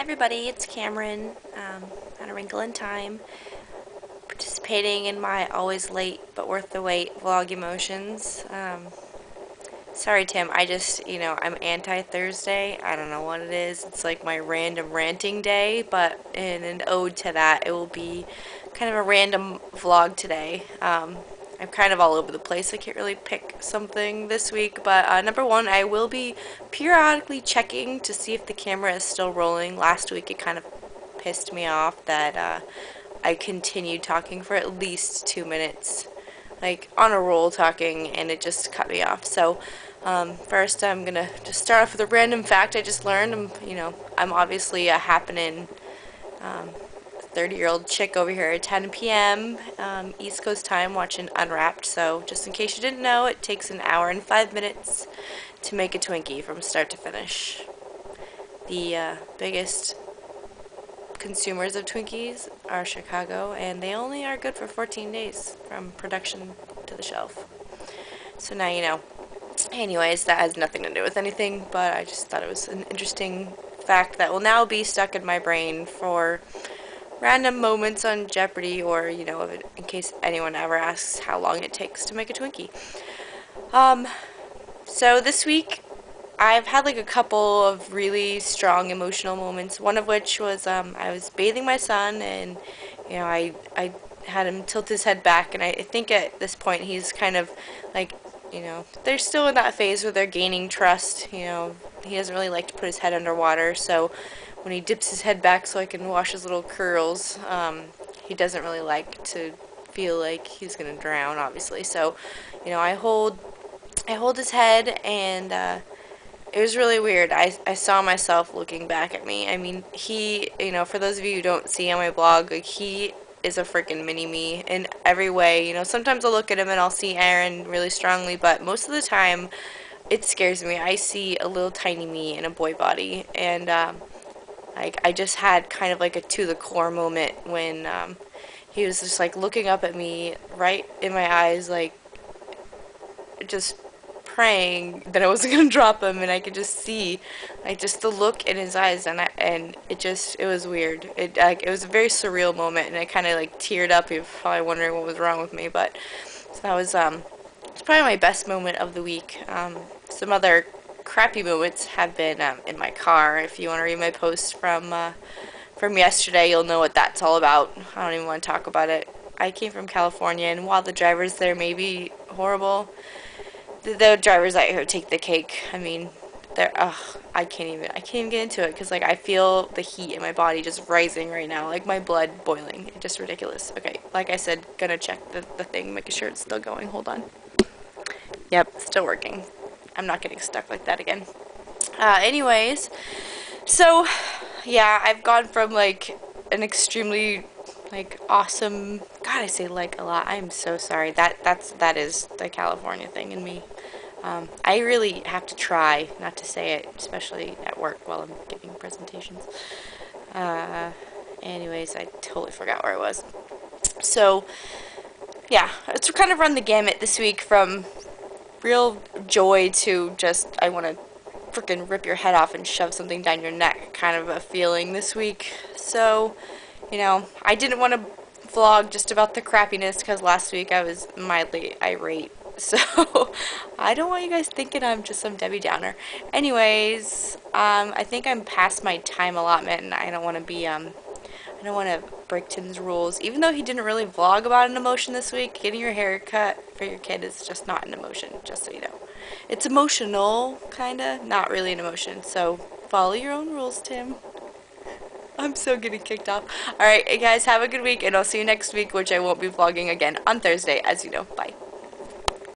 everybody, it's Cameron, on A Wrinkle in Time, participating in my always late but worth the wait vlog emotions. Sorry Tim, I'm anti-Thursday. I don't know what it is. It's like my random ranting day, but in an ode to that, it will be kind of a random vlog today. I'm kind of all over the place. I can't really pick something this week, but number one, I will be periodically checking to see if the camera is still rolling. Last week it kind of pissed me off that I continued talking for at least 2 minutes, like on a roll talking, and it just cut me off. So first I'm gonna just start off with a random fact I just learned. I'm obviously a happening 30-year-old chick over here at 10 p.m. East Coast time watching Unwrapped. So just in case you didn't know, it takes an hour and 5 minutes to make a Twinkie from start to finish. The biggest consumers of Twinkies are Chicago, and they only are good for 14 days from production to the shelf. So now you know. Anyways, that has nothing to do with anything, but I just thought it was an interesting fact that will now be stuck in my brain for random moments on Jeopardy, or, in case anyone ever asks how long it takes to make a Twinkie. So this week, I've had like a couple of really strong emotional moments, one of which was, I was bathing my son, and, I had him tilt his head back, and I think at this point he's kind of, like, they're still in that phase where they're gaining trust. He doesn't really like to put his head underwater, so when he dips his head back so I can wash his little curls, he doesn't really like to feel like he's gonna drown, obviously. So, I hold his head, and it was really weird. I saw myself looking back at me. I mean, he, for those of you who don't see on my blog, like, he is a freaking mini-me in every way. Sometimes I'll look at him and I'll see Aaron really strongly, but most of the time it scares me. I see a little tiny me in a boy body, and I just had kind of like a to the core moment when he was just like looking up at me right in my eyes, like just praying that I wasn't gonna drop him, and I could just see like just the look in his eyes, and it was weird. It was a very surreal moment, and I kind of like teared up. He was probably wondering what was wrong with me, but so that was it's probably my best moment of the week. Some other crappy moments have been in my car. If you want to read my post from yesterday, you'll know what that's all about. I don't even want to talk about it. I came from California, and while the drivers there may be horrible, the drivers out here take the cake. I mean, they're I can't even get into it, because like I feel the heat in my body just rising right now, like my blood boiling. It's just ridiculous. Okay, like I said, gonna check the thing, making sure it's still going. Hold on. Yep, still working. I'm not getting stuck like that again. Anyways, so yeah, I've gone from like an extremely like awesome, God, I say like a lot. I'm so sorry. That is the California thing in me. I really have to try not to say it, especially at work while I'm giving presentations. Anyways, I totally forgot where I was. So yeah, it's kind of run the gamut this week, from real joy to just I want to freaking rip your head off and shove something down your neck kind of a feeling this week. So, I didn't want to vlog just about the crappiness, because last week I was mildly irate. So, I don't want you guys thinking I'm just some Debbie Downer. Anyways, I think I'm past my time allotment, and I don't want to be, I don't want to break Tim's rules. Even though he didn't really vlog about an emotion this week, getting your hair cut for your kid is just not an emotion, just so you know. It's emotional, kinda, not really an emotion. So, follow your own rules, Tim. I'm so getting kicked off. Alright, guys, have a good week, and I'll see you next week, which I won't be vlogging again on Thursday, as you know. Bye.